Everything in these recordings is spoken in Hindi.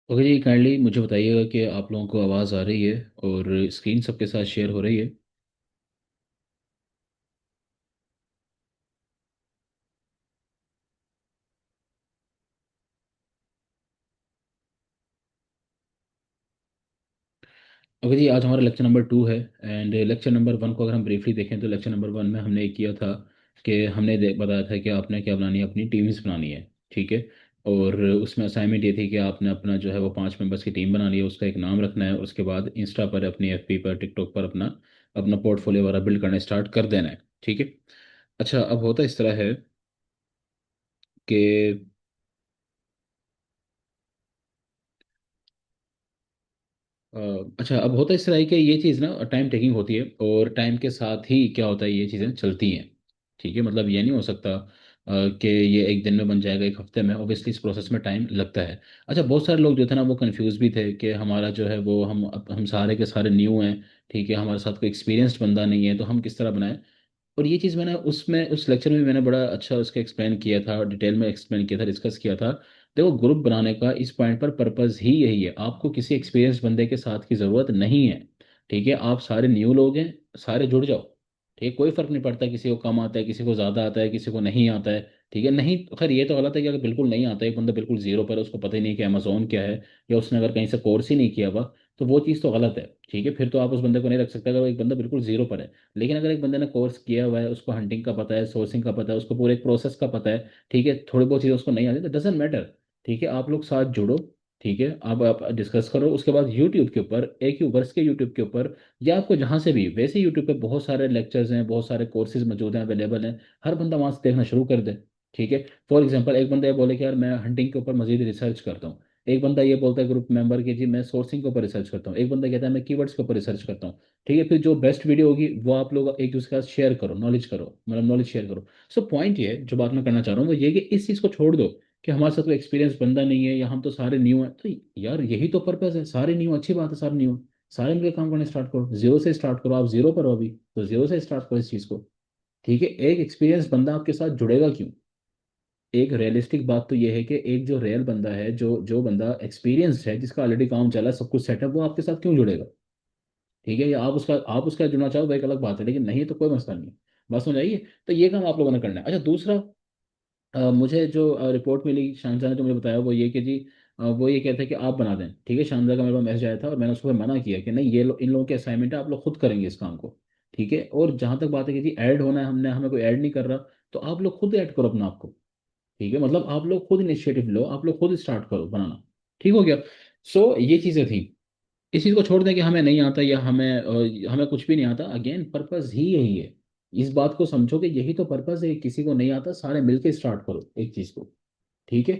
ओके जी, काइंडली मुझे बताइएगा कि आप लोगों को आवाज़ आ रही है और स्क्रीन सबके साथ शेयर हो रही है। ओके जी, आज हमारा लेक्चर नंबर 2 है। एंड लेक्चर नंबर 1 को अगर हम ब्रीफली देखें तो लेक्चर नंबर 1 में हमने एक किया था कि हमने बताया था कि आपने क्या बनानी है, अपनी टीम्स बनानी है। ठीक है। और उसमें असाइनमेंट ये थी कि आपने अपना जो है वो 5 मेंबर्स की टीम बनानी है, उसका एक नाम रखना है और उसके बाद इंस्टा पर, अपनी एफपी पर, टिकटॉक पर अपना अपना पोर्टफोलियो वगैरह बिल्ड करना स्टार्ट कर देना है। ठीक है। अच्छा, अब होता इस तरह है कि अ, अच्छा, अब होता इस तरह है कि ये चीज़ ना टाइम टेकिंग होती है और टाइम के साथ ही क्या होता है, ये चीज़ें चलती हैं। ठीक है। मतलब ये नहीं हो सकता कि ये एक दिन में बन जाएगा, एक हफ्ते में। ऑब्वियसली इस प्रोसेस में टाइम लगता है। अच्छा, बहुत सारे लोग जो थे ना वो कंफ्यूज भी थे कि हमारा जो है वो हम सारे के सारे न्यू हैं। ठीक है। हमारे साथ कोई एक्सपीरियंस्ड बंदा नहीं है, तो हम किस तरह बनाएं। और ये चीज़ मैंने उसमें उस लेक्चर में मैंने बड़ा अच्छा उसका एक्सप्लेन किया था, डिटेल में एक्सप्लेन किया था, डिस्कस किया था। देखो, ग्रुप बनाने का इस पॉइंट पर पर्पस ही यही है, आपको किसी एक्सपीरियंस बंदे के साथ की ज़रूरत नहीं है। ठीक है। आप सारे न्यू लोग हैं, सारे जुड़ जाओ। ठीक है। कोई फर्क नहीं पड़ता किसी को कम आता है, किसी को ज़्यादा आता है, किसी को नहीं आता है। ठीक है। नहीं, खैर ये तो गलत है कि अगर बिल्कुल नहीं आता है, एक बंदा बिल्कुल जीरो पर है, उसको पता ही नहीं कि अमेजोन क्या है, या उसने अगर कहीं से कोर्स ही नहीं किया हुआ, तो वो चीज़ तो गलत है। ठीक है। फिर तो आप उस बंदे को नहीं रख सकते अगर वो एक बंदा बिल्कुल जीरो पर है। लेकिन अगर एक बंदे ने कोर्स किया हुआ है, उसको हंटिंग का पता है, सोर्सिंग का पता है, उसको पूरे प्रोसेस का पता है। ठीक है। थोड़ी बहुत चीज़ें उसको नहीं आती तो डजेंट मैटर। ठीक है। आप लोग साथ जुड़ो। ठीक है। आप डिस्कस करो, उसके बाद यूट्यूब के ऊपर, एक ही वर्ष के यूट्यूब के ऊपर, या आपको जहाँ से भी, वैसे यूट्यूब पे बहुत सारे लेक्चर्स हैं, बहुत सारे कोर्सेज मौजूद हैं, अवेलेबल हैं। हर बंदा वहाँ से देखना शुरू कर दे। ठीक है। फॉर एग्जाम्पल, एक बंदा ये बोले कि यार मैं हंटिंग के ऊपर मजीद रिसर्च करता हूँ। एक बंदा ये बोलता है ग्रुप मेंबर कि जी मैं सोर्सिंग के ऊपर रिसर्च करता हूँ। एक बंदा कहता है मैं कीवर्ड्स के ऊपर रिसर्च करता हूँ। ठीक है। फिर जो बेस्ट वीडियो होगी वो आप लोग एक दूसरे के साथ शेयर करो, नॉलेज करो, मतलब नॉलेज शेयर करो। सो पॉइंट ये है, जो बात मैं करना चाह रहा हूँ वो ये कि इस चीज़ को छोड़ दो कि हमारे साथ कोई एक्सपीरियंस बंदा नहीं है या हम तो सारे न्यू हैं। तो यार यही तो पर्पस है, सारे न्यू, अच्छी बात है, सारे न्यू। सारे मिलकर काम करने स्टार्ट करो, जीरो से स्टार्ट करो। आप जीरो पर हो अभी, तो जीरो से स्टार्ट करो इस चीज़ को। ठीक है। एक एक्सपीरियंस बंदा आपके साथ जुड़ेगा क्यों? एक रियलिस्टिक बात तो ये है कि एक जो रियल बंदा है, जो जो बंदा एक्सपीरियंस्ड है, जिसका ऑलरेडी काम चला है, सब कुछ सेट है, वो आपके साथ क्यों जुड़ेगा? ठीक है। या आप उसका जुड़ना चाहो वो एक अलग बात है, लेकिन नहीं तो कोई मसला नहीं है। बस समझ आइए। तो ये काम आप लोगों ने करना है। अच्छा, दूसरा, मुझे जो रिपोर्ट मिली शानजा ने जो मुझे बताया वो ये कि जी, वो ये कहते हैं कि आप बना दें। ठीक है। शानजा का मेरे पास मैसेज आया था और मैंने उसको फिर मना किया कि नहीं, इन लोगों के असाइनमेंट है, आप लोग खुद करेंगे इस काम को। ठीक है। और जहां तक बात है कि जी ऐड होना है, हमने हमें कोई ऐड नहीं कर रहा, तो आप लोग खुद ऐड करो अपना आपको। ठीक है। मतलब आप लोग खुद इनिशिएटिव लो, आप लोग खुद स्टार्ट करो बनाना। ठीक हो गया। सो ये चीज़ें थी। इस चीज़ को छोड़ दें कि हमें नहीं आता या हमें कुछ भी नहीं आता। अगेन पर्पस ही यही है। इस बात को समझो कि यही तो पर्पस है, किसी को नहीं आता, सारे मिलके स्टार्ट करो एक चीज़ को। ठीक है।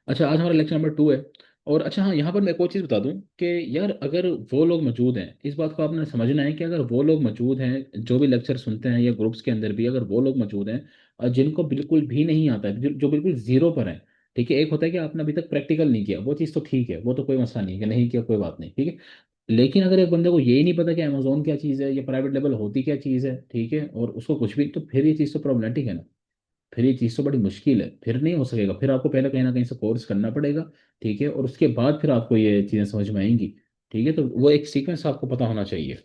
अच्छा, आज हमारा लेक्चर नंबर 2 है। और अच्छा हाँ, यहाँ पर मैं एक और चीज़ बता दूं कि यार अगर वो लोग मौजूद हैं, इस बात को आपने समझना है कि अगर वो लोग मौजूद हैं जो भी लेक्चर सुनते हैं या ग्रुप्स के अंदर भी अगर वो लोग मौजूद हैं और जिनको बिल्कुल भी नहीं आता है, जो बिल्कुल जीरो पर है। ठीक है। एक होता है कि आपने अभी तक प्रैक्टिकल नहीं किया, वो चीज़ तो ठीक है, वो तो कोई मसला नहीं है कि नहीं किया, कोई बात नहीं। ठीक है। लेकिन अगर एक बंदे को यही नहीं पता कि अमेजोन क्या चीज़ है या प्राइवेट लेवल होती क्या चीज़ है, ठीक है, और उसको कुछ भी, तो फिर ये चीज़ तो प्रॉब्लमेटिक है ना। फिर ये चीज़ तो बड़ी मुश्किल है, फिर नहीं हो सकेगा, फिर आपको पहले कहीं ना कहीं से कोर्स करना पड़ेगा। ठीक है। और उसके बाद फिर आपको ये चीज़ें समझ में आएंगी। ठीक है। तो वो एक सीक्वेंस आपको पता होना चाहिए।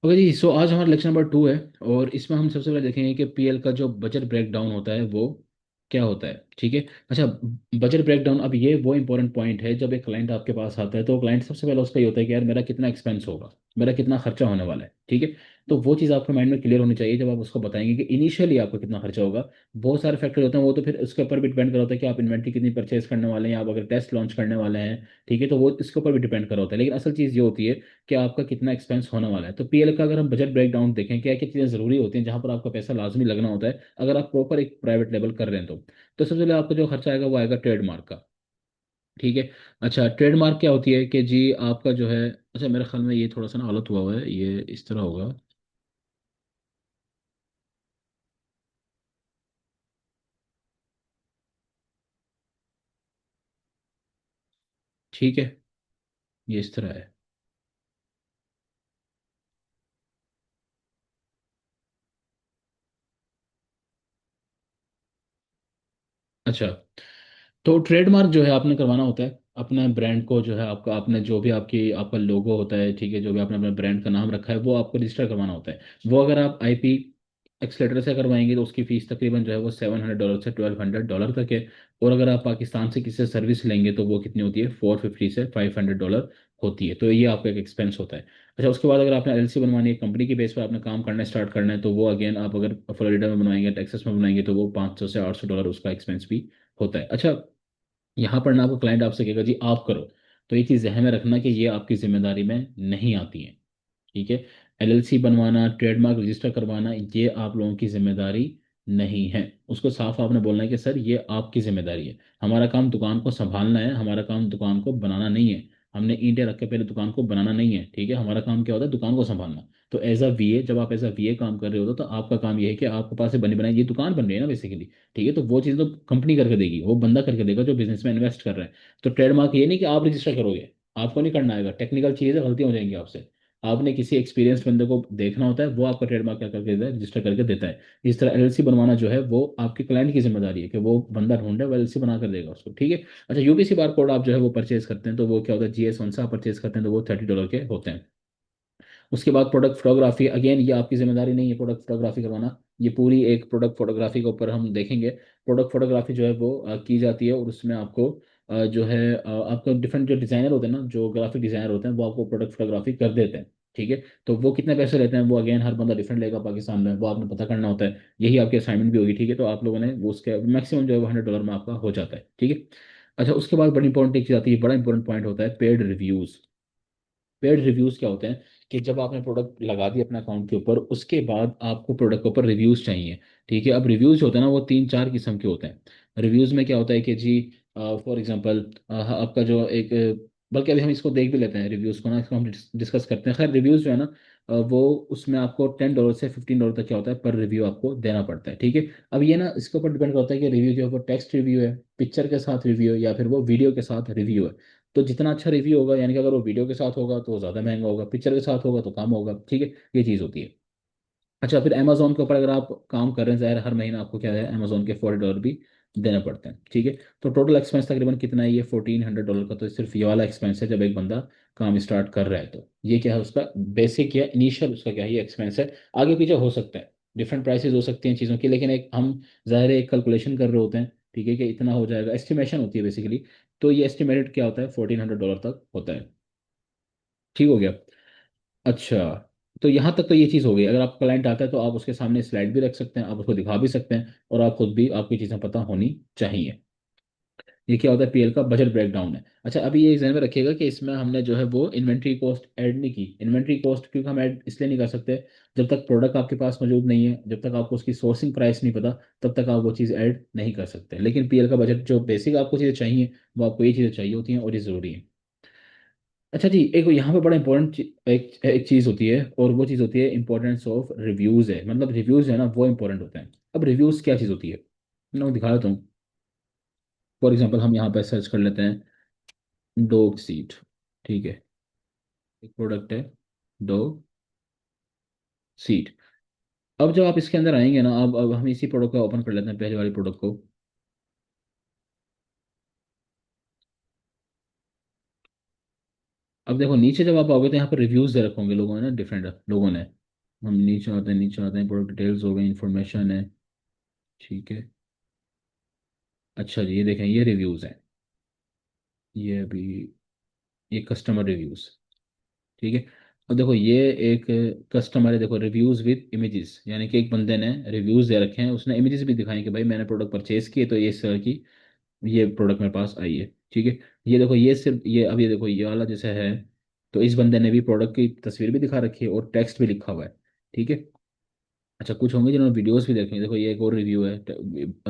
ओके जी, सो आज हमारा लेक्चर नंबर 2 है। और इसमें हम सबसे पहले देखेंगे कि पीएल का जो बजट ब्रेक डाउन होता है वो क्या होता है। ठीक है। अच्छा, बजट ब्रेक डाउन, अब ये वो इंपॉर्टेंट पॉइंट है। जब एक क्लाइंट आपके पास आता है तो क्लाइंट सबसे पहले उसका ये होता है कि यार मेरा कितना एक्सपेंस होगा, मेरा कितना खर्चा होने वाला है। ठीक है। तो वो चीज़ आपके माइंड में क्लियर होनी चाहिए जब आप उसको बताएंगे कि इनिशियली आपको कितना खर्चा होगा। बहुत सारे फैक्टर होते हैं, वो तो फिर उसके ऊपर भी डिपेंड कर होता है कि आप इन्वेंट्री कितनी परचेज करने वाले हैं, आप अगर टेस्ट लॉन्च करने वाले हैं। ठीक है। तो वो इसके ऊपर भी डिपेंड कर होता है, लेकिन असल चीज़ ये होती है कि आपका कितना एक्सपेंस होने वाला है। तो पीएल का अगर हम बजट ब्रेक डाउन देखें, क्या क्या चीज़ें ज़रूरी होती हैं जहां पर आपका पैसा लाजमी लगना होता है अगर आप प्रॉपर एक प्राइवेट लेवल कर रहे हैं तो सबसे पहले आपका जो खर्चा आएगा वो आएगा ट्रेडमार्क का। ठीक है। अच्छा, ट्रेडमार्क क्या होती है कि जी आपका जो है, अच्छा मेरे ख्याल में ये थोड़ा सा ना गलत हुआ हुआ है, ये इस तरह होगा। ठीक है, ये इस तरह है। अच्छा, तो ट्रेडमार्क जो है आपने करवाना होता है अपने ब्रांड को, जो है आपका, आपने जो भी आपकी आपका लोगो होता है, ठीक है, जो भी आपने अपने ब्रांड का नाम रखा है वो आपको रजिस्टर करवाना होता है। वो अगर आप आईपी एक्सलेटर से करवाएंगे तो उसकी फीस तकरीबन जो है वो $700 से $1200 तक है। और अगर आप पाकिस्तान से किसी से सर्विस लेंगे तो वो कितनी होती है, 450 से $500 होती है। तो ये आपका एक एक्सपेंस होता है। अच्छा, उसके बाद अगर आपने एलएलसी बनवानी है, कंपनी की बेस पर आपने काम करना स्टार्ट करना है, तो वो अगेन आप अगर फ्लोरिडा में बनवाएंगे, टेक्सास में बनवाएंगे, तो वो 500 से $800 उसका एक्सपेंस भी होता है। अच्छा, यहाँ पर ना आपको क्लाइंट आपसे कहेगा जी आप करो, तो ये चीज़ ज़हन में रखना कि ये आपकी जिम्मेदारी में नहीं आती है। ठीक है, एलएलसी बनवाना, ट्रेडमार्क रजिस्टर करवाना, ये आप लोगों की जिम्मेदारी नहीं है। उसको साफ आपने बोलना है कि सर ये आपकी जिम्मेदारी है। हमारा काम दुकान को संभालना है, हमारा काम दुकान को बनाना नहीं है। हमने ईंटें रख के पहले दुकान को बनाना नहीं है, ठीक है, हमारा काम क्या होता है, दुकान को संभालना। तो एज अ वीए, जब आप एज अ वीए काम कर रहे हो तो आपका काम ये है कि आपके पास से बनी बनाई ये दुकान बन रही है ना बेसिकली। ठीक है, तो वो चीज़ तो कंपनी करके देगी, वो बंदा करके देगा जो बिजनेस में इन्वेस्ट कर रहा है। तो ट्रेडमार्क ये नहीं कि आप रजिस्टर करोगे, आपको नहीं करना आएगा, टेक्निकल चीज़ें गलतियां हो जाएंगी आपसे। आपने किसी एक्सपीरियंस बंदे को देखना होता है, वो आपका ट्रेडमार्क क्या करके देता है, रजिस्टर करके देता है। इस तरह एलएलसी बनवाना जो है वो आपके क्लाइंट की जिम्मेदारी है कि वो बंदा ढूंढे, वो एलएलसी बना कर देगा उसको। ठीक है। अच्छा, यूपीसी बार कोड आप जो है वो परचेज करते हैं तो वो क्या होता है, जीएस 1 से आप परचेज करते हैं तो वो $30 के होते हैं। उसके बाद प्रोडक्ट फोटोग्राफी, अगेन ये आपकी जिम्मेदारी नहीं है प्रोडक्ट फोटोग्राफी करवाना। ये पूरी एक प्रोडक्ट फोटोग्राफी के ऊपर हम देखेंगे। प्रोडक्ट फोटोग्राफी जो है वो की जाती है, और उसमें आपको जो है आपको डिफरेंट जो डिज़ाइनर होते हैं ना, जो ग्राफिक डिज़ाइनर होते हैं, वो आपको प्रोडक्ट फोटोग्राफी कर देते हैं। ठीक है, तो वो कितने पैसे लेते हैं वो अगेन हर बंदा डिफरेंट लेगा पाकिस्तान में, वो आपने पता करना होता है। यही आपकी असाइनमेंट भी होगी। ठीक है, तो आप लोगों ने वो उसके मैक्सिमम जो है वो $100 में आपका हो जाता है। ठीक है। अच्छा, उसके बाद बड़ी इंपॉर्टेंट एक चीज़ आती है, बड़ा इंपॉर्टेंट पॉइंट होता है पेड रिव्यूज़। पेड रिव्यूज क्या होते हैं कि जब आपने प्रोडक्ट लगा दिया अपने अकाउंट के ऊपर, उसके बाद आपको प्रोडक्ट के ऊपर रिव्यूज चाहिए। ठीक है, अब रिव्यूज होते हैं ना वो तीन चार किस्म के होते हैं। रिव्यूज में क्या होता है कि जी फॉर एग्जांपल आपका जो एक बल्कि अभी हम इसको देख भी लेते हैं रिव्यूज को ना, इसको हम डिस्कस करते हैं। खैर रिव्यूज जो है ना वो उसमें आपको $10 से $15 तक क्या होता है पर रिव्यू आपको देना पड़ता है। ठीक है, अब ये ना इसके ऊपर डिपेंड करता है कि रिव्यू जो है वो टेक्स्ट रिव्यू है, पिक्चर के साथ रिव्यू है, या फिर वो वीडियो के साथ रिव्यू है। तो जितना अच्छा रिव्यू होगा, यानी कि अगर वो वीडियो के साथ होगा तो ज़्यादा महंगा होगा, पिक्चर के साथ होगा तो कम होगा। ठीक है, ये चीज़ होती है। अच्छा, फिर अमेजोन के ऊपर अगर आप काम कर रहे हैं, ज़ाहिर हर महीना आपको क्या है, अमेजोन के $40 भी देने पड़ते हैं। ठीक है, तो टोटल एक्सपेंस तकरीबन कितना है, ये $1400 का। तो सिर्फ ये वाला एक्सपेंस है जब एक बंदा काम स्टार्ट कर रहा है, तो ये क्या है उसका बेसिक या इनिशियल उसका क्या है, ये एक्सपेंस है। आगे पीछे हो सकता है, डिफरेंट प्राइसेस हो सकती हैं चीज़ों की, लेकिन एक हम ज़ाहिर है एक कैलकुलेशन कर रहे होते हैं। ठीक है, कि इतना हो जाएगा, एस्टिमेशन होती है बेसिकली। तो ये एस्टिमेटेड क्या होता है, $1400 तक होता है। ठीक हो गया। अच्छा, तो यहाँ तक तो ये चीज़ हो गई। अगर आपका क्लाइंट आता है तो आप उसके सामने स्लाइड भी रख सकते हैं, आप उसको दिखा भी सकते हैं, और आप खुद भी आपकी चीज़ें पता होनी चाहिए। ये क्या होता है, पीएल का बजट ब्रेकडाउन है। अच्छा, अभी ये ध्यान में रखिएगा कि इसमें हमने जो है वो इन्वेंट्री कॉस्ट ऐड नहीं की। इन्वेंट्री कॉस्ट क्योंकि हम ऐड इसलिए नहीं कर सकते, जब तक प्रोडक्ट आपके पास मौजूद नहीं है, जब तक आपको उसकी सोर्सिंग प्राइस नहीं पता, तब तक आप वो चीज़ ऐड नहीं कर सकते। लेकिन पीएल का बजट जो बेसिक आपको चीज़ें चाहिए, वो आपको ये चीज़ें चाहिए होती हैं और ये ज़रूरी है। अच्छा जी, एक यहाँ पे बड़ा इंपॉर्टेंट एक चीज़ होती है, और वो चीज़ होती है इंपॉर्टेंस ऑफ रिव्यूज़ है। मतलब रिव्यूज़ है ना वो इंपॉर्टेंट होते हैं। अब रिव्यूज़ क्या चीज़ होती है, मैं वो दिखा देता हूँ। फॉर एग्जांपल हम यहाँ पे सर्च कर लेते हैं डॉग सीट। ठीक है, एक प्रोडक्ट है डॉग सीट। अब जब आप इसके अंदर आएंगे ना, अब हम इसी प्रोडक्ट को ओपन कर लेते हैं, पहले वाली प्रोडक्ट को। अब देखो नीचे जब आप आओगे तो यहाँ पर रिव्यूज़ दे रखे होंगे लोगों ने ना, डिफरेंट लोगों ने। हम नीचे आते हैं, प्रोडक्ट डिटेल्स हो गई, इन्फॉर्मेशन है। ठीक है। अच्छा जी, ये देखें ये रिव्यूज़ हैं। ये अभी ये कस्टमर रिव्यूज। ठीक है। और देखो ये एक कस्टमर है, देखो रिव्यूज विद इमेजेस, यानी कि एक बंदे ने रिव्यूज दे रखे हैं, उसने इमेजेस भी दिखाई कि भाई मैंने प्रोडक्ट परचेज किए तो ये इस तरह की ये प्रोडक्ट मेरे पास आई है। ठीक है, ये देखो ये सिर्फ ये, अब ये देखो ये वाला जैसे है, तो इस बंदे ने भी प्रोडक्ट की तस्वीर भी दिखा रखी है और टेक्स्ट भी लिखा हुआ है। ठीक है। अच्छा, कुछ होंगे जिन्होंने वीडियोस भी देखे, देखो ये एक और रिव्यू है,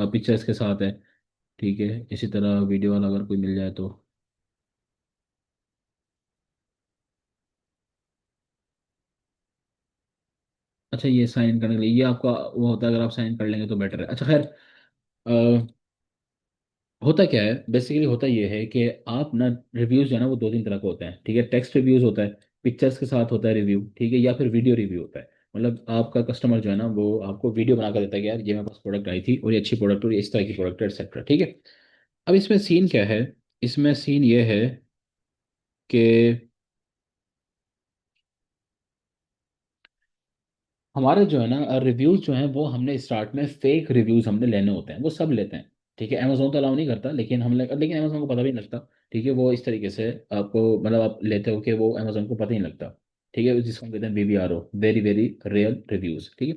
पिक्चर्स के साथ है। ठीक है, इसी तरह वीडियो वाला अगर कोई मिल जाए तो। अच्छा, ये साइन इन करने के लिए ये आपका वो होता है, अगर आप साइन कर लेंगे तो बेटर है। अच्छा खैर, होता क्या है बेसिकली, होता ये है कि आप ना, रिव्यूज जो है ना वो दो तीन तरह का होता है, ठीक है। टेक्स्ट रिव्यूज होता है, पिक्चर्स के साथ होता है रिव्यू, ठीक है, या फिर वीडियो रिव्यू होता है। मतलब आपका कस्टमर जो है ना वो आपको वीडियो बना कर देता है कि यार ये मेरे पास प्रोडक्ट आई थी और ये अच्छी प्रोडक्ट और ये इस तरह की प्रोडक्ट है एक्सेट्रा, ठीक है। अब इसमें सीन क्या है, इसमें सीन ये है कि हमारे जो है ना रिव्यूज जो हैं वो हमने स्टार्ट में फेक रिव्यूज हमने लेने होते हैं, वो सब लेते हैं, ठीक है। अमेजोन तो अलाउ नहीं करता, लेकिन लेकिन अमेजोन को पता भी नहीं लगता, ठीक है। वो इस तरीके से आपको मतलब आप लेते हो कि वो अमेजोन को पता ही नहीं लगता, ठीक है, जिसको हम कहते हैं वीवीआरओ, वेरी वेरी रियल रिव्यूज, ठीक है।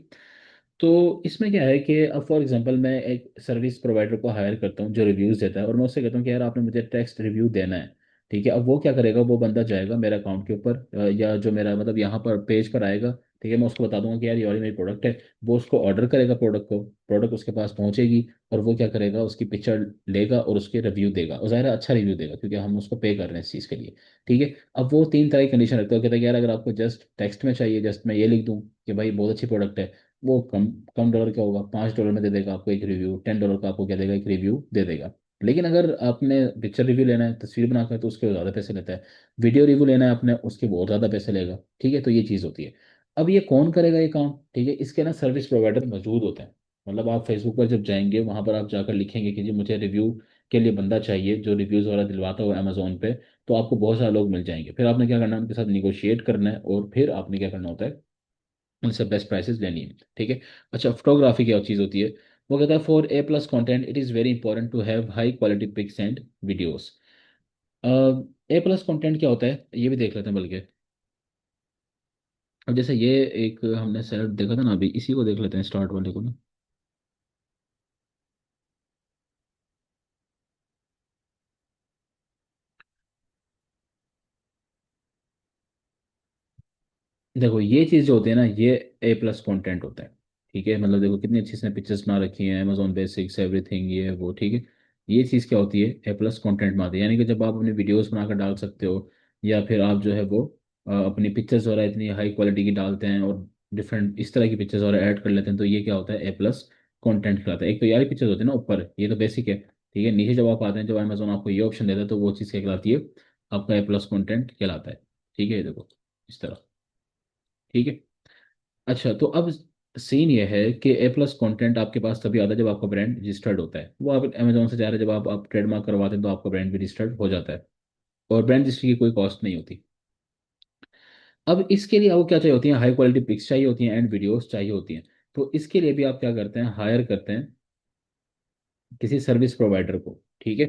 तो इसमें क्या है कि अब फॉर एग्जांपल मैं एक सर्विस प्रोवाइडर को हायर करता हूँ जो रिव्यूज़ देता है, और मैं उससे कहता हूँ कि यार आपने मुझे टेक्स्ट रिव्यू देना है, ठीक है। अब वो क्या करेगा, वो बंदा जाएगा मेरे अकाउंट के ऊपर या जो मेरा मतलब यहाँ पर पेज पर आएगा, ठीक है। मैं उसको बता दूंगा कि यार ये वाली मेरी प्रोडक्ट है, वो उसको ऑर्डर करेगा प्रोडक्ट को, प्रोडक्ट उसके पास पहुंचेगी, और वो क्या करेगा, उसकी पिक्चर लेगा और उसके रिव्यू देगा, और ज़ाहिर है अच्छा रिव्यू देगा क्योंकि हम उसको पे कर रहे हैं इस चीज़ के लिए, ठीक है। अब वो तीन तरह की कंडीशन रखता है, कहता है कि यार अगर आपको जस्ट टेक्स्ट में चाहिए, जस्ट मैं ये लिख दूँ कि भाई बहुत अच्छी प्रोडक्ट है, वो कम कम डॉलर क्या होगा, $5 में दे देगा आपको एक रिव्यू, $10 का आपको क्या देगा, एक रिव्यू दे देगा। लेकिन अगर आपने पिक्चर रिव्यू लेना है, तस्वीर बनाकर, तो उसके ज़्यादा पैसे लेता है। वीडियो रिव्यू लेना है आपने, उसके बहुत ज़्यादा पैसे लेगा, ठीक है। तो ये चीज़ होती है। अब ये कौन करेगा ये काम, ठीक है, इसके ना सर्विस प्रोवाइडर मौजूद होते हैं। मतलब आप फेसबुक पर जब जाएंगे वहां पर आप जाकर लिखेंगे कि जी मुझे रिव्यू के लिए बंदा चाहिए जो रिव्यूज़ वगैरह दिलवाता हो अमेजोन पे, तो आपको बहुत सारे लोग मिल जाएंगे। फिर आपने क्या करना है, उनके साथ निगोशिएट करना है, और फिर आपने क्या करना होता है, उनसे बेस्ट प्राइसेस लेनी है, ठीक है। अच्छा, फोटोग्राफी क्या चीज़ होती है, वो कहता है for A plus content it is very important to have high quality pics and videos. A plus content क्या होता है ये भी देख लेते हैं बल्कि। अब जैसे ये एक हमने सेट देखा था ना अभी, इसी को देख लेते हैं, स्टार्ट वाले को ना। देखो ये चीज़ जो होती है ना, ये ए प्लस कंटेंट होता है, ठीक है। मतलब देखो कितनी अच्छी इसने पिक्चर्स बना रखी हैं, अमेजोन बेसिक्स एवरीथिंग ये वो, ठीक है। ये चीज़ क्या होती है, ए प्लस कंटेंट में आती है, यानी कि जब आप अपनी वीडियोस बनाकर डाल सकते हो, या फिर आप जो है वो अपनी पिक्चर्स वगैरह इतनी हाई क्वालिटी की डालते हैं और डिफरेंट इस तरह की पिक्चर्स वगैरह ऐड कर लेते हैं, तो ये क्या होता है, ए प्लस कंटेंट कहलाता है। एक तो यार पिक्चर्स होती है ना ऊपर, ये तो बेसिक है, ठीक है। नीचे जब आप आते हैं, जब अमेजोन आपको ये ऑप्शन देता है, तो वो चीज़ क्या कहलाती है, आपका ए प्लस कॉन्टेंट कहलाता है, ठीक है। ये देखो इस तरह, ठीक है। अच्छा, तो अब सीन ये है कि ए प्लस कॉन्टेंट आपके पास तभी आता है जब आपका ब्रांड रजिस्टर्ड होता है। वो आप अमेजोन से जा रहे हैं, जब आप ट्रेडमार्क करवाते हैं तो आपका ब्रांड भी रजिस्टर्ड हो जाता है, और ब्रांड रजिस्ट्री की कोई कॉस्ट नहीं होती। अब इसके लिए आपको क्या चाहिए होती है, हाई क्वालिटी पिक्स चाहिए होती हैं एंड वीडियोस चाहिए होती हैं। तो इसके लिए भी आप क्या करते हैं, हायर करते हैं किसी सर्विस प्रोवाइडर को, ठीक है।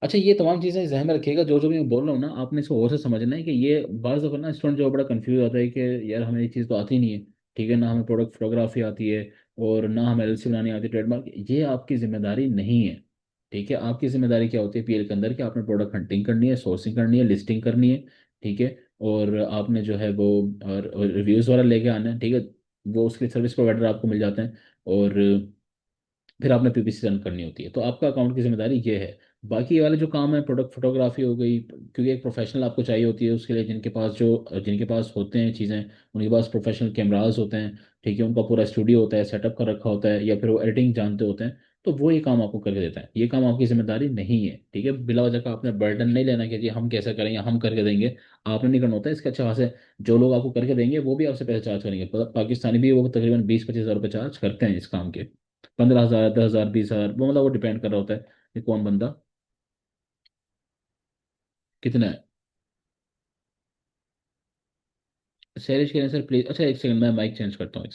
अच्छा, ये तमाम चीज़ें जहन में रखिएगा, जो जो भी मैं बोल रहा हूँ ना आपने इसको और से समझना है कि ये बाज़ दफ़ा ना स्टूडेंट जो बड़ा कंफ्यूज होता है कि यार हमें ये चीज़ तो आती नहीं है, ठीक है, ना हमें प्रोडक्ट फोटोग्राफी आती है और ना हमें एलसी बनानी आती है, ट्रेडमार्क, ये आपकी जिम्मेदारी नहीं है, ठीक है। आपकी जिम्मेदारी क्या होती है पीएल के अंदर, कि आपने प्रोडक्ट हंटिंग करनी है, सोर्सिंग करनी है, लिस्टिंग करनी है, ठीक है। और आपने जो है वो रिव्यूज़ वाला लेके आना है, ठीक है। वो उसके सर्विस प्रोवाइडर आपको मिल जाते हैं, और फिर आपने पीपीसी रन करनी होती है, तो आपका अकाउंट की जिम्मेदारी ये है। बाकी ये वाले जो काम है, प्रोडक्ट फोटोग्राफी हो गई, क्योंकि एक प्रोफेशनल आपको चाहिए होती है उसके लिए, जिनके पास होते हैं चीज़ें, उनके पास प्रोफेशनल कैमराज होते हैं, ठीक है, उनका पूरा स्टूडियो होता है, सेटअप कर रखा होता है, या फिर वो एडिटिंग जानते होते हैं, तो वो ये काम आपको करके देता है। ये काम आपकी जिम्मेदारी नहीं है, ठीक है। बिला वजह का आपने बर्डन नहीं लेना कि जी हम कैसे करें या हम करके देंगे, आपने नहीं करना होता है। इसके अच्छा खासे जो लोग आपको करके देंगे वो भी आपसे पैसे चार्ज करेंगे, पाकिस्तानी भी, वो तकरीबन 20-25 हज़ार रुपये चार्ज करते हैं इस काम के। 15,000, 10,000, 20,000, वो मतलब वो डिपेंड कर रहा होता है कि कौन बंदा कितना है। सैरिश के सर प्लीज, अच्छा एक सेकंड, मैं माइक चेंज करता हूँ।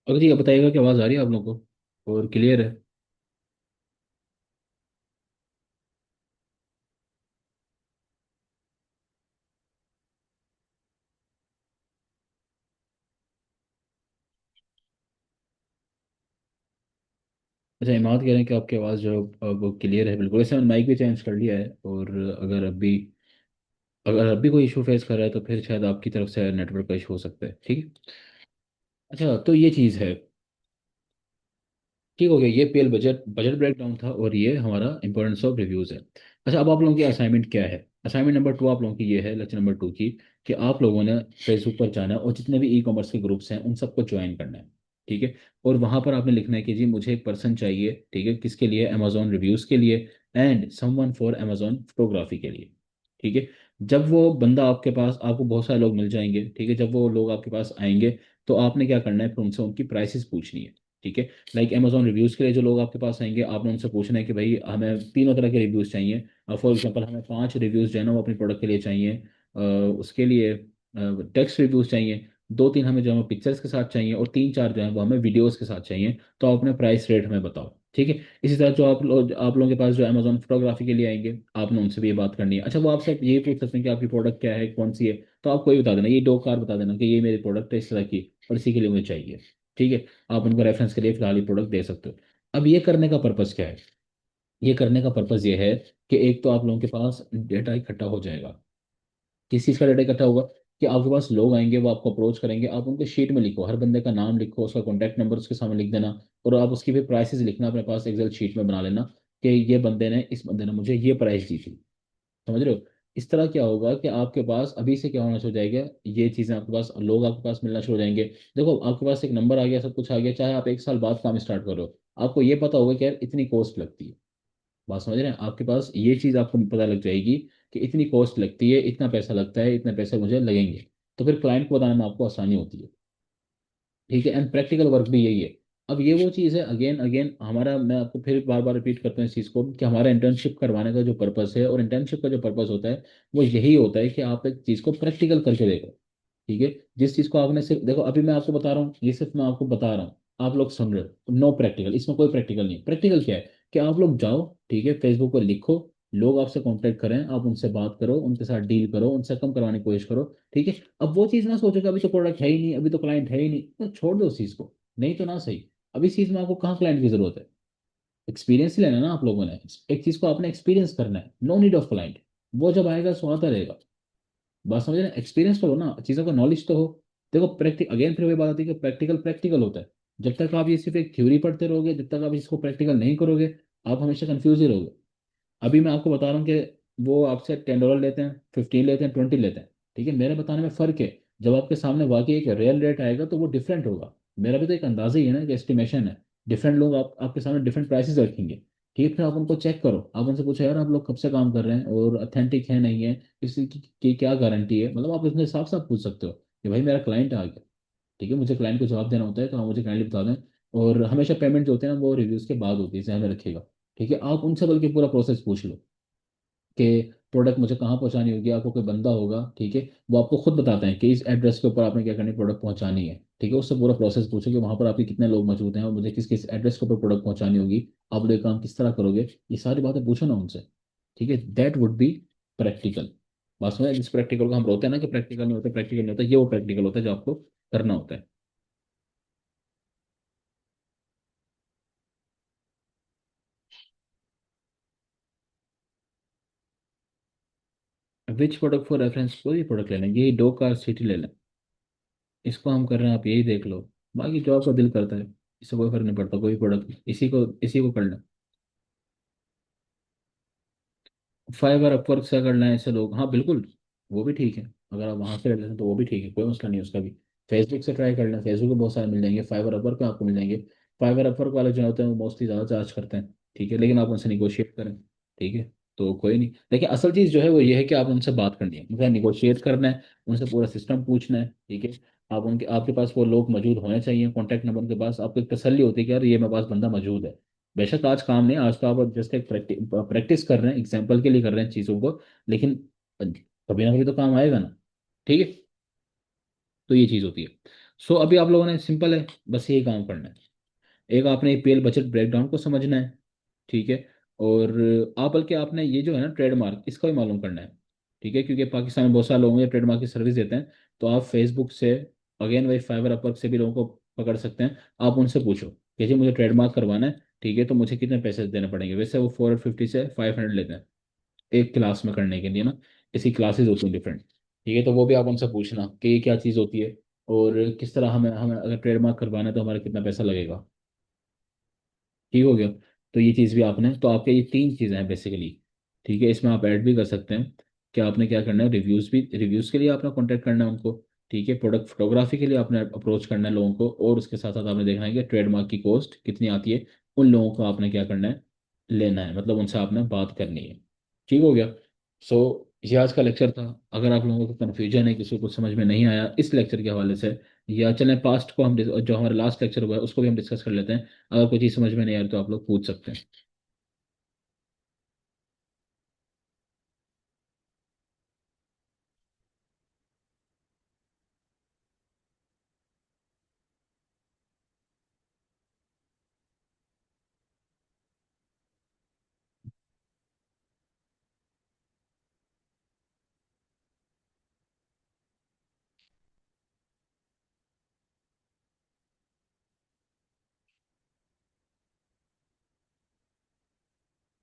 अगर जी आप बताइएगा कि आवाज़ आ रही है आप लोगों को और क्लियर है। अच्छा, इमाद कह रहे हैं कि आपकी आवाज़ जो वो क्लियर है बिल्कुल। वैसे मैंने माइक भी चेंज कर लिया है, और अगर अभी कोई इशू फेस कर रहा है तो फिर शायद आपकी तरफ से नेटवर्क का इशू हो सकता है, ठीक है। अच्छा, तो ये चीज़ है। ठीक हो गया, ये पीएल बजट बजट ब्रेकडाउन था, और ये हमारा इंपॉर्टेंस ऑफ रिव्यूज है। अच्छा, अब आप लोगों की असाइनमेंट क्या है? असाइनमेंट नंबर 2 आप लोगों की ये है, लेक्चर नंबर 2 की, कि आप लोगों ने फेसबुक पर जाना है और जितने भी ई कॉमर्स के ग्रुप्स हैं उन सबको ज्वाइन करना है। ठीक है। और वहां पर आपने लिखना है कि जी मुझे एक पर्सन चाहिए, ठीक है, किसके लिए? अमेजोन रिव्यूज के लिए, and someone for Amazon photography के लिए। ठीक है। जब वो बंदा आपके पास, आपको बहुत सारे लोग मिल जाएंगे, ठीक है, जब वो लोग आपके पास आएंगे तो आपने क्या करना है, फिर उनसे उनकी प्राइसेस पूछनी है। ठीक है। लाइक अमेजोन रिव्यूज़ के लिए जो लोग आपके पास आएंगे, आपने उनसे पूछना है कि भाई हमें तीनों तरह के रिव्यूज़ चाहिए। फॉर एग्जांपल हमें 5 रिव्यूज़ जो है ना वो अपने प्रोडक्ट के लिए चाहिए। उसके लिए टेक्स्ट रिव्यूज़ चाहिए। 2-3 हमें जो है पिक्चर्स के साथ चाहिए, और 3-4 जो है वो हमें वीडियोस के साथ चाहिए। तो आप अपने प्राइस रेट हमें बताओ। ठीक है। इसी तरह जो आप लोगों के पास जो अमेजोन फोटोग्राफी के लिए आएंगे, आपने उनसे भी ये बात करनी है। अच्छा, वो आपसे ये पूछ सकते हैं कि आपकी प्रोडक्ट क्या है, कौन सी है। तो आप कोई बता देना, ये दो कार बता देना कि ये मेरी प्रोडक्ट है इस तरह की, और इसी के लिए मुझे चाहिए। ठीक है। आप उनको रेफरेंस के लिए फिलहाल ये प्रोडक्ट दे सकते हो। अब ये करने का पर्पस क्या है? ये करने का पर्पस ये है कि एक तो आप लोगों के पास डेटा इकट्ठा हो जाएगा। किस चीज़ का डेटा इकट्ठा होगा? कि आपके पास लोग आएंगे, वो आपको अप्रोच करेंगे, आप उनके शीट में लिखो, हर बंदे का नाम लिखो, उसका कॉन्टैक्ट नंबर उसके सामने लिख देना। और आप उसकी भी प्राइसेस लिखना अपने पास एक्सेल शीट में बना लेना, कि ये बंदे ने, इस बंदे ने मुझे ये प्राइस दी थी। समझ रहे हो? इस तरह क्या होगा कि आपके पास अभी से क्या होना शुरू हो जाएगा, ये चीज़ें आपके पास, लोग आपके पास मिलना शुरू हो जाएंगे। देखो, आपके पास एक नंबर आ गया, सब कुछ आ गया, चाहे आप 1 साल बाद काम स्टार्ट करो, आपको ये पता होगा कि यार इतनी कॉस्ट लगती है। बात समझ रहे हैं? आपके पास ये चीज़ आपको पता लग जाएगी कि इतनी कॉस्ट लगती है, इतना पैसा लगता है, इतने पैसे मुझे लगेंगे। तो फिर क्लाइंट को बताने में आपको आसानी होती है। ठीक है। एंड प्रैक्टिकल वर्क भी यही है। अब ये वो चीज़ है, अगेन अगेन हमारा, मैं आपको फिर बार बार रिपीट करता हूँ इस चीज़ को, कि हमारा इंटर्नशिप करवाने का जो पर्पस है, और इंटर्नशिप का जो पर्पस होता है, वो यही होता है कि आप एक चीज़ को प्रैक्टिकल करके देखो। ठीक है। जिस चीज़ को आपने सिर्फ देखो, अभी मैं आपको बता रहा हूँ, ये सिर्फ मैं आपको बता रहा हूँ, आप लोग सुन रहे हो, नो प्रैक्टिकल, इसमें कोई प्रैक्टिकल नहीं। प्रैक्टिकल क्या है? कि आप लोग जाओ, ठीक है, फेसबुक पर लिखो, लोग आपसे कांटेक्ट करें, आप उनसे बात करो, उनके साथ डील करो, उनसे कम करवाने की कोशिश करो। ठीक है। अब वो चीज़ ना सोचो कि अभी तो प्रोडक्ट है ही नहीं, अभी तो क्लाइंट है ही नहीं, तो छोड़ दो उस चीज़ को। नहीं तो ना सही। अब इस चीज़ में आपको कहाँ क्लाइंट की जरूरत है? एक्सपीरियंस ही लेना है ना आप लोगों ने। एक चीज़ को आपने एक्सपीरियंस करना है, नो नीड ऑफ क्लाइंट। वो जब आएगा सो आता रहेगा। बात समझ रहे हैं? एक्सपीरियंस तो हो ना, चीज़ों का नॉलेज तो हो। देखो, प्रैक्टिक अगेन फिर वही बात आती है कि प्रैक्टिकल प्रैक्टिकल होता है। जब तक आप ये सिर्फ एक थ्योरी पढ़ते रहोगे, जब तक आप इसको प्रैक्टिकल नहीं करोगे, आप हमेशा कंफ्यूज ही रहोगे। अभी मैं आपको बता रहा हूँ कि वो आपसे $10 लेते हैं, 15 लेते हैं, 20 लेते हैं। ठीक है। मेरे बताने में फ़र्क है। जब आपके सामने वाकई एक रियल रेट आएगा तो वो डिफरेंट होगा। मेरा भी तो एक अंदाजा ही है ना, कि एस्टिमेशन है। डिफरेंट लोग आपके सामने डिफरेंट प्राइसेस रखेंगे। ठीक है। फिर आप उनको चेक करो, आप उनसे पूछो यार आप लोग कब से काम कर रहे हैं, और अथेंटिक है नहीं है, की क्या गारंटी है। मतलब आप उसमें साफ साफ पूछ सकते हो कि भाई मेरा क्लाइंट आ गया। ठीक है। मुझे क्लाइंट को जवाब देना होता है, तो आप मुझे काइंडली बता दें। और हमेशा पेमेंट जो होते हैं ना, वो रिव्यूज़ के बाद होती है, ध्यान में रखिएगा। ठीक है। आप उनसे बल्कि पूरा प्रोसेस पूछ लो, कि प्रोडक्ट मुझे कहाँ पहुंचानी होगी। आपको कोई बंदा होगा, ठीक है, वो आपको खुद बताते हैं कि इस एड्रेस के ऊपर आपने क्या करनी है, प्रोडक्ट पहुंचानी है। ठीक है। उससे पूरा प्रोसेस पूछो कि वहाँ पर आपके कितने लोग मौजूद हैं, और मुझे किस किस एड्रेस के ऊपर प्रोडक्ट पहुंचानी होगी। आप लोग ये काम किस तरह करोगे, ये सारी बातें पूछो ना उनसे। ठीक है। That would be practical. बस में जिस प्रैक्टिकल को हम बोलते हैं ना कि प्रैक्टिकल नहीं होता, प्रैक्टिकल नहीं होता, ये वो प्रैक्टिकल होता है जो आपको करना होता है। विच प्रोडक्ट फॉर रेफरेंस, कोई प्रोडक्ट ले लें, यही दो कार सिटी ले लें। इसको हम कर रहे हैं, आप यही देख लो। बाकी जो आपका दिल करता है, इससे कोई फर्क नहीं पड़ता, कोई प्रोडक्ट, इसी को कर लें। फाइवर अपवर्क से कर लें ऐसे लोग, हाँ बिल्कुल। वो भी ठीक है। अगर आप वहाँ से ले लेते हैं तो वो भी ठीक है, कोई मसला नहीं है उसका भी। फेसबुक से ट्राई कर लें, फेसबुक पे बहुत सारे मिल जाएंगे, फाइवर अपवर्क पे आपको मिल जाएंगे। फाइवर अपवर्क वाले जो होते हैं वो मोस्टली ज़्यादा चार्ज करते हैं। ठीक है। लेकिन आप उनसे निगोशिएट करें। ठीक है। तो कोई नहीं। देखिए, असल चीज़ जो है वो ये है कि आप उनसे बात करनी है, उनसे निगोशिएट करना है, उनसे पूरा सिस्टम पूछना है। ठीक है। आप उनके आपके पास वो लोग मौजूद होने चाहिए, कॉन्टैक्ट नंबर उनके पास, आपको एक तसल्ली होती है कि यार ये मेरे पास बंदा मौजूद है। बेशक आज काम नहीं, आज तो आप जस्ट एक प्रैक्टिस कर रहे हैं, एग्जाम्पल के लिए कर रहे हैं चीज़ों को। लेकिन कभी ना कभी तो काम आएगा ना। ठीक है। तो ये चीज़ होती है। सो अभी आप लोगों ने, सिंपल है, बस यही काम करना है। एक आपने पीएल बजट ब्रेकडाउन को समझना है। ठीक है। और आप बल्कि आपने ये जो है ना ट्रेडमार्क, इसका भी मालूम करना है। ठीक है। क्योंकि पाकिस्तान में बहुत सारे लोग हैं ट्रेडमार्क की सर्विस देते हैं। तो आप फेसबुक से, अगेन वही फाइवर अपवर्क से भी लोगों को पकड़ सकते हैं। आप उनसे पूछो कि जी मुझे ट्रेडमार्क करवाना है, ठीक है, तो मुझे कितने पैसे देने पड़ेंगे। वैसे वो 450 से 500 लेते हैं एक क्लास में करने के लिए ना। इसी क्लासेस होती हैं डिफरेंट। ठीक है। तो वो भी आप उनसे पूछना कि ये क्या चीज़ होती है। और किस तरह हमें हमें अगर ट्रेडमार्क करवाना है तो हमारा कितना पैसा लगेगा। ठीक हो गया। तो ये चीज़ भी आपने, तो आपके ये तीन चीज़ें हैं बेसिकली। ठीक है, इसमें आप ऐड भी कर सकते हैं कि आपने क्या करना है, रिव्यूज़ भी, रिव्यूज़ के लिए आपने कांटेक्ट करना है उनको। ठीक है, प्रोडक्ट फोटोग्राफी के लिए आपने अप्रोच करना है लोगों को, और उसके साथ साथ आपने देखना है कि ट्रेडमार्क की कॉस्ट कितनी आती है। उन लोगों को आपने क्या करना है, लेना है, मतलब उनसे आपने बात करनी है। ठीक हो गया। सो ये आज का लेक्चर था। अगर आप लोगों को कन्फ्यूजन है, किसी को कुछ समझ में नहीं आया इस लेक्चर के हवाले से, या चलें पास्ट को हम जो हमारा लास्ट लेक्चर हुआ है उसको भी हम डिस्कस कर लेते हैं। अगर कोई चीज़ समझ में नहीं आ रही तो आप लोग पूछ सकते हैं।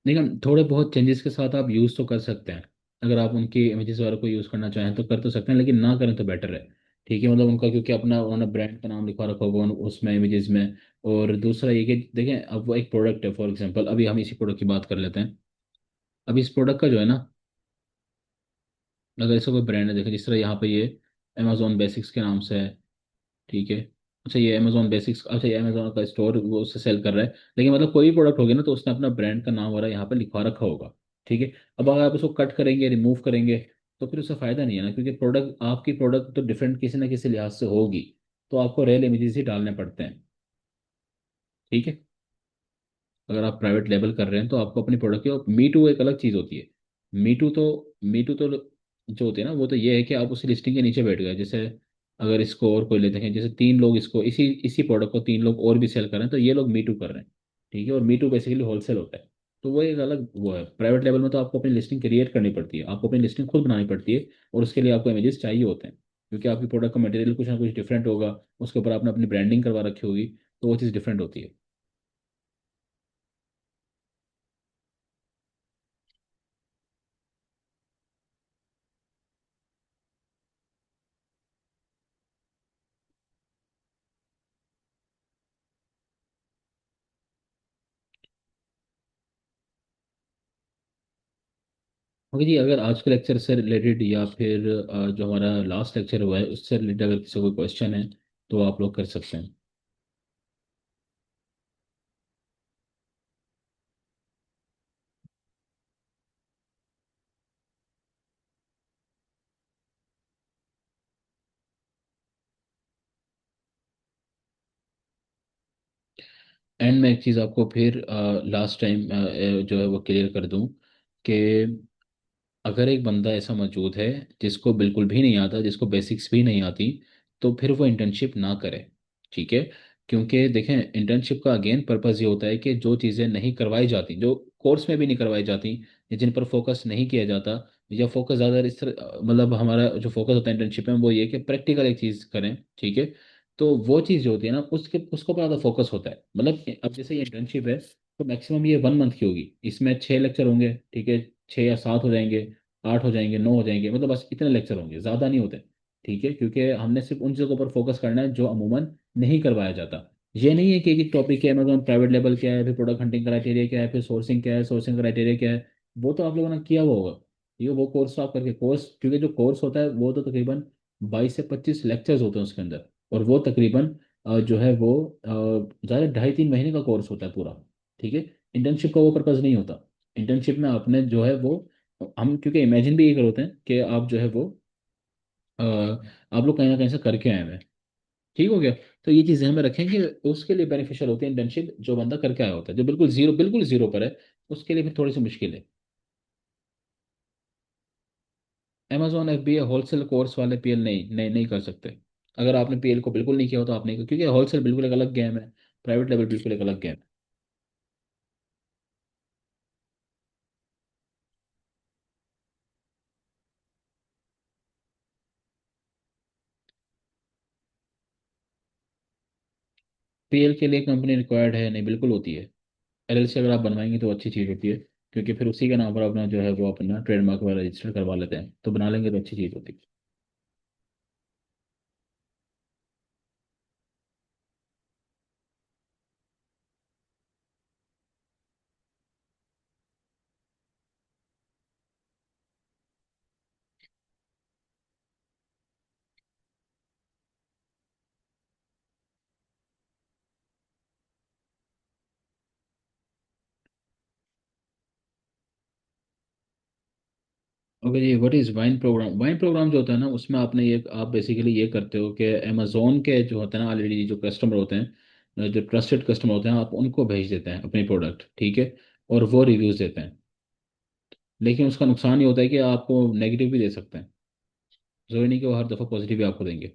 लेकिन थोड़े बहुत चेंजेस के साथ आप यूज़ तो कर सकते हैं। अगर आप उनकी इमेजेस वगैरह को यूज़ करना चाहें तो कर तो सकते हैं, लेकिन ना करें तो बेटर है। ठीक है, मतलब उनका क्योंकि अपना उन्होंने ब्रांड का नाम लिखा रखा होगा उसमें इमेजेस में। और दूसरा ये कि देखें, अब वो एक प्रोडक्ट है, फॉर एग्जांपल अभी हम इसी प्रोडक्ट की बात कर लेते हैं। अब इस प्रोडक्ट का जो है ना, अगर इसका कोई ब्रांड है, देखें जिस तरह यहाँ पे ये अमेजोन बेसिक्स के नाम से है। ठीक है। अच्छा ये अमेजोन बेसिक्स, अच्छा ये अमेजोन का स्टोर वो उससे सेल कर रहा है, लेकिन मतलब कोई भी प्रोडक्ट होगा ना तो उसने अपना ब्रांड का नाम वगैरह यहाँ पे लिखवा रखा होगा। ठीक है। अब अगर आप उसको कट करेंगे, रिमूव करेंगे, तो फिर उससे फायदा नहीं है ना, क्योंकि प्रोडक्ट, आपकी प्रोडक्ट तो डिफरेंट किसी ना किसी लिहाज से होगी। तो आपको रियल इमेजेस ही डालने पड़ते हैं। ठीक है। अगर आप प्राइवेट लेबल कर रहे हैं तो आपको अपनी प्रोडक्ट की, और मी टू एक अलग चीज़ होती है। मी टू तो मी टू तो जो होती है ना, वो तो ये है कि आप उसी लिस्टिंग के नीचे बैठ गए। जैसे अगर इसको और कोई लेते हैं, जैसे तीन लोग इसको इसी इसी प्रोडक्ट को तीन लोग और भी सेल कर रहे हैं, तो ये लोग मी टू कर रहे हैं। ठीक है, और मी टू बेसिकली होलसेल होता है। तो वो एक अलग वो है। प्राइवेट लेवल में तो आपको अपनी लिस्टिंग क्रिएट करनी पड़ती है, आपको अपनी लिस्टिंग खुद बनानी पड़ती है, और उसके लिए आपको इमेजेस चाहिए होते हैं। क्योंकि आपकी प्रोडक्ट का मटेरियल कुछ ना कुछ डिफरेंट होगा, उसके ऊपर आपने अपनी ब्रांडिंग करवा रखी होगी, तो वो चीज़ डिफरेंट होती है। ओके जी, अगर आज के लेक्चर से रिलेटेड या फिर जो हमारा लास्ट लेक्चर हुआ है उससे रिलेटेड अगर किसी को कोई क्वेश्चन है तो आप लोग कर सकते हैं। एंड में एक चीज़ आपको फिर लास्ट टाइम जो है वो क्लियर कर दूं कि अगर एक बंदा ऐसा मौजूद है जिसको बिल्कुल भी नहीं आता, जिसको बेसिक्स भी नहीं आती, तो फिर वो इंटर्नशिप ना करे। ठीक है। क्योंकि देखें, इंटर्नशिप का अगेन पर्पज़ ये होता है कि जो चीज़ें नहीं करवाई जाती, जो कोर्स में भी नहीं करवाई जाती, या जिन पर फोकस नहीं किया जाता, या फोकस ज़्यादा इस तरह, मतलब हमारा जो फोकस होता है इंटर्नशिप में वो ये कि प्रैक्टिकल एक चीज़ करें। ठीक है। तो वो चीज़ जो होती है ना, उसके उसको पर ज़्यादा फोकस होता है। मतलब अब जैसे ये इंटर्नशिप है तो मैक्सिमम ये 1 मंथ की होगी, इसमें 6 लेक्चर होंगे। ठीक है, 6 या 7 हो जाएंगे, 8 हो जाएंगे, 9 हो जाएंगे, मतलब बस इतने लेक्चर होंगे, ज़्यादा नहीं होते। ठीक है, क्योंकि हमने सिर्फ उन चीज़ों पर फोकस करना है जो अमूमन नहीं करवाया जाता। ये नहीं है कि एक टॉपिक है, मतलब प्राइवेट लेवल क्या है, फिर प्रोडक्ट हंटिंग क्राइटेरिया क्या है, फिर सोर्सिंग क्या है, सोर्सिंग क्राइटेरिया क्या है। वो तो आप लोगों ने किया हुआ होगा। ठीक है, वो कोर्स तो आप करके, कोर्स क्योंकि जो कोर्स होता है वो तो तकरीबन 22 से 25 लेक्चर्स होते हैं उसके अंदर। और वो तकरीबन जो है वो ज़्यादा 2.5-3 महीने का कोर्स होता है पूरा। ठीक है। इंटर्नशिप का वो पर्पज़ नहीं होता। इंटर्नशिप में आपने जो है वो, हम क्योंकि इमेजिन भी ये करते हैं कि आप जो है वो आप लोग कहीं ना कहीं से करके आए हुए हैं। ठीक हो गया। तो ये चीज़ ध्यान में रखें कि उसके लिए बेनिफिशियल होती है इंटर्नशिप, जो बंदा करके आया होता है, जो बिल्कुल जीरो पर है, उसके लिए फिर थोड़ी सी मुश्किल है। अमेजोन FBA होलसेल कोर्स वाले PL नहीं कर सकते। अगर आपने PL को बिल्कुल नहीं किया हो तो आप नहीं कर, क्योंकि होलसेल बिल्कुल एक अलग गेम है, प्राइवेट लेवल बिल्कुल एक अलग गेम है। PL के लिए कंपनी रिक्वायर्ड है? नहीं, बिल्कुल होती है। LLC अगर आप बनवाएंगे तो अच्छी चीज़ होती है, क्योंकि फिर उसी के नाम पर अपना जो है वो अपना ट्रेडमार्क वगैरह रजिस्टर करवा लेते हैं, तो बना लेंगे तो अच्छी चीज़ होती है। ओके जी, what is wine program? Wine program जो होता है ना, उसमें आपने ये आप बेसिकली ये करते हो कि अमेजोन के जो होते हैं ना, ऑलरेडी जो कस्टमर होते हैं, जो ट्रस्टेड कस्टमर होते हैं, आप उनको भेज देते हैं अपनी प्रोडक्ट, ठीक है, और वो रिव्यूज देते हैं। लेकिन उसका नुकसान ये होता है कि आपको नेगेटिव भी दे सकते हैं, जरूरी नहीं कि वो हर दफ़ा पॉजिटिव भी आपको देंगे।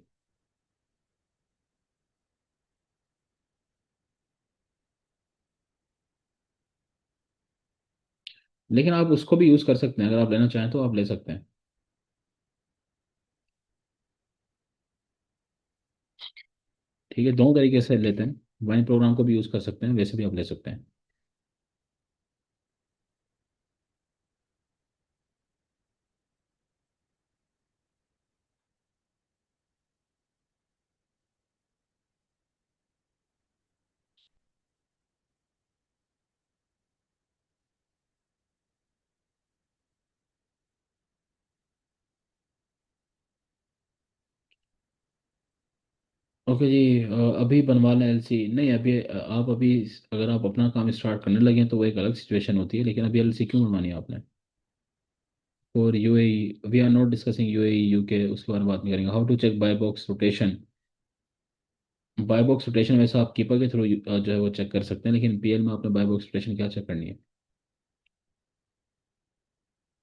लेकिन आप उसको भी यूज़ कर सकते हैं, अगर आप लेना चाहें तो आप ले सकते हैं। ठीक है, दोनों तरीके से लेते हैं, वाइन प्रोग्राम को भी यूज़ कर सकते हैं, वैसे भी आप ले सकते हैं। ओके जी, अभी बनवा लें एलसी? नहीं, अभी आप अभी अगर आप अपना काम स्टार्ट करने लगे तो वो एक अलग सिचुएशन होती है, लेकिन अभी एलसी क्यों बनवानी है आपने? और UAE we are not discussing UAE UK, उसके बारे में बात नहीं करेंगे। How to check buy box rotation? Buy box rotation वैसे आप कीपर के थ्रू जो है वो चेक कर सकते हैं, लेकिन पीएल में आपने बाय बॉक्स रोटेशन क्या चेक करनी है?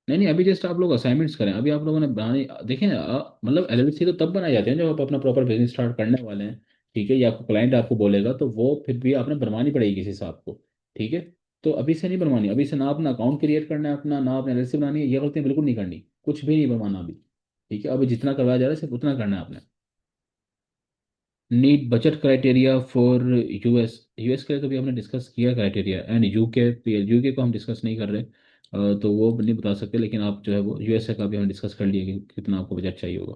नहीं नहीं, अभी जस्ट आप लोग असाइनमेंट्स करें, अभी आप लोगों ने बनानी देखें, मतलब एलएलसी तो तब बनाए जाते हैं जब आप अपना प्रॉपर बिजनेस स्टार्ट करने वाले हैं। ठीक है, या आपको क्लाइंट आपको बोलेगा तो वो फिर भी आपने बनवानी पड़ेगी किसी से आपको। ठीक है, तो अभी से नहीं बनवानी, अभी से ना अपना अकाउंट क्रिएट करना है अपना, ना अपने एलएलसी बनानी है, ये गलतियां बिल्कुल नहीं करनी, कुछ भी नहीं बनवाना अभी। ठीक है, अभी जितना करवाया जा रहा है सिर्फ उतना करना है आपने। Need budget criteria for US? US के लिए तो भी हमने डिस्कस किया क्राइटेरिया, एंड यूके, यूके को हम डिस्कस नहीं कर रहे। तो वो नहीं बता सकते, लेकिन आप जो है वो यूएसए का भी हमने डिस्कस कर लिया कि कितना आपको बजट चाहिए होगा।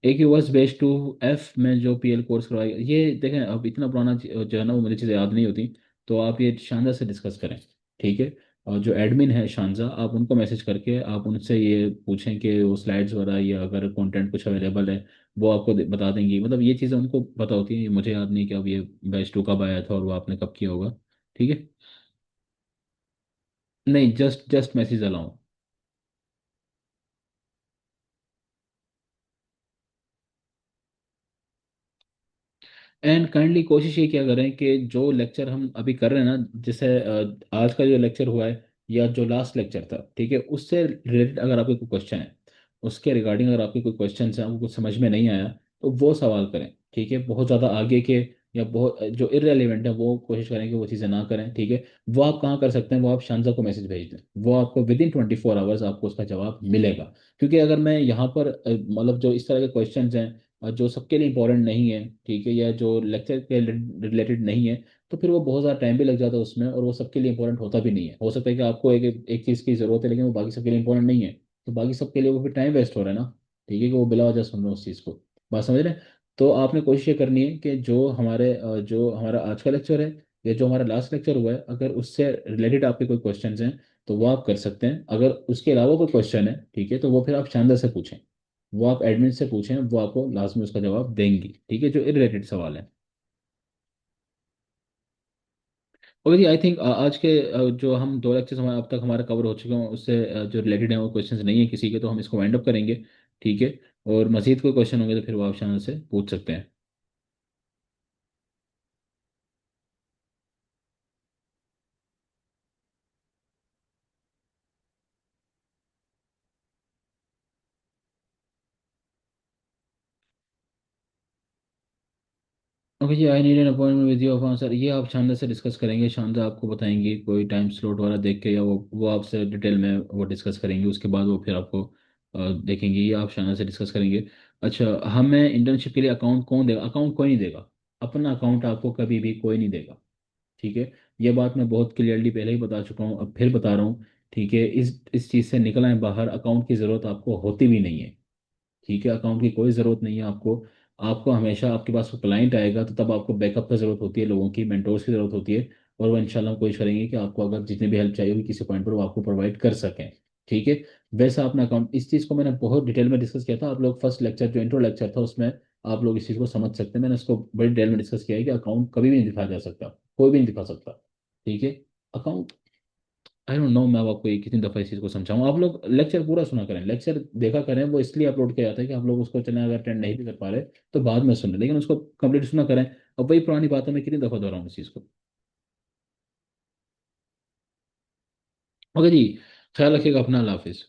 एक यूएस बेस टू एफ में जो पीएल कोर्स करवाएगा, ये देखें अब इतना पुराना जो है ना वो मुझे चीज़ें याद नहीं होती। तो आप ये शानदार से डिस्कस करें। ठीक है, और जो एडमिन है शानजा, आप उनको मैसेज करके आप उनसे ये पूछें कि वो स्लाइड्स वगैरह या अगर कंटेंट कुछ अवेलेबल है वो आपको बता देंगी। मतलब ये चीज़ें उनको पता होती हैं, ये मुझे याद नहीं कि अब ये बैच टू कब आया था और वो आपने कब किया होगा। ठीक है, नहीं, just just message allow. And kindly कोशिश ये क्या करें कि जो लेक्चर हम अभी कर रहे हैं ना, जैसे आज का जो लेक्चर हुआ है या जो लास्ट लेक्चर था, ठीक है, उससे रिलेटेड अगर आपके कोई क्वेश्चन है, उसके रिगार्डिंग अगर आपके कोई क्वेश्चन है, आपको कुछ समझ में नहीं आया, तो वो सवाल करें। ठीक है, बहुत ज़्यादा आगे के या बहुत जो इरेलीवेंट है वो कोशिश करें कि वो चीज़ें ना करें। ठीक है, वो आप कहाँ कर सकते हैं, वो आप शानजा को मैसेज भेज दें, वो आपको विद इन 24 आवर्स आपको उसका जवाब मिलेगा। क्योंकि अगर मैं यहाँ पर मतलब जो इस तरह के क्वेश्चन हैं और जो सबके लिए इंपॉर्टेंट नहीं है, ठीक है, या जो लेक्चर के रिलेटेड नहीं है, तो फिर वो बहुत ज़्यादा टाइम भी लग जाता है उसमें, और वो सबके लिए इंपॉर्टेंट होता भी नहीं है। हो सकता है कि आपको एक चीज़ की ज़रूरत है लेकिन वो बाकी सबके लिए इंपॉर्टेंट नहीं है, तो बाकी सबके लिए वो फिर टाइम वेस्ट हो रहा है ना। ठीक है, कि वो बिला वजह सुन रहे हो उस चीज़ को। बात समझ रहे हैं? तो आपने कोशिश ये करनी है कि जो हमारा आज का लेक्चर है या जो हमारा लास्ट लेक्चर हुआ है, अगर उससे रिलेटेड आपके कोई क्वेश्चन हैं तो वो आप कर सकते हैं। अगर उसके अलावा कोई क्वेश्चन है, ठीक है, तो वो फिर आप शानदार से पूछें, वो आप एडमिन से पूछें, वो आपको लास्ट में उसका जवाब देंगी। ठीक है, जो इरिलेटेड सवाल है। और जी आई थिंक आज के जो हम दो लेक्चर्स हमारे अब तक हमारे कवर हो चुके हैं, उससे जो रिलेटेड है वो क्वेश्चंस नहीं है किसी के, तो हम इसको वाइंड अप करेंगे। ठीक है, और मजीद कोई क्वेश्चन होंगे तो फिर वो आप शानदार से पूछ सकते हैं। ओके जी, I need an appointment with you sir, ये आप शानदार से डिस्कस करेंगे, शानदार आपको बताएंगे कोई टाइम स्लॉट वाला देख के, या वो आपसे डिटेल में वो डिस्कस करेंगे, उसके बाद वो फिर आपको देखेंगे, ये आप शानदार से डिस्कस करेंगे। अच्छा, हमें इंटर्नशिप के लिए अकाउंट कौन देगा? अकाउंट कोई नहीं देगा, अपना अकाउंट आपको कभी भी कोई नहीं देगा। ठीक है, ये बात मैं बहुत क्लियरली पहले ही बता चुका हूँ, अब फिर बता रहा हूँ। ठीक है, इस चीज़ से निकल आए बाहर, अकाउंट की ज़रूरत आपको होती भी नहीं है। ठीक है, अकाउंट की कोई ज़रूरत नहीं है आपको। आपको हमेशा आपके पास क्लाइंट आएगा तो तब आपको बैकअप की ज़रूरत होती है, लोगों की मेंटोर्स की ज़रूरत होती है, और वो इंशाल्लाह हम कोशिश करेंगे कि आपको अगर जितनी भी हेल्प चाहिए होगी किसी पॉइंट पर वो आपको प्रोवाइड कर सकें। ठीक है, वैसा अपना अकाउंट, इस चीज़ को मैंने बहुत डिटेल में डिस्कस किया था, आप लोग फर्स्ट लेक्चर जो इंट्रो लेक्चर था उसमें आप लोग इस चीज़ को समझ सकते हैं। मैंने इसको बड़ी डिटेल में डिस्कस किया है कि अकाउंट कभी भी नहीं दिखाया जा सकता, कोई भी नहीं दिखा सकता। ठीक है, अकाउंट आई डोंट नो, मैं अब आपको ये कितनी दफ़ा इस चीज़ को समझाऊं। आप लोग लेक्चर पूरा सुना करें, लेक्चर देखा करें, वो इसलिए अपलोड किया जाता है कि आप लोग उसको चलें, अगर अटेंड नहीं भी कर पा रहे तो बाद में सुन लें, लेकिन उसको कंप्लीट सुना करें। अब वही पुरानी बात है, मैं कितनी दफ़ा दोहराऊं इस चीज़ को। ओके जी, ख्याल रखिएगा अपना, अल्लाह हाफिज़।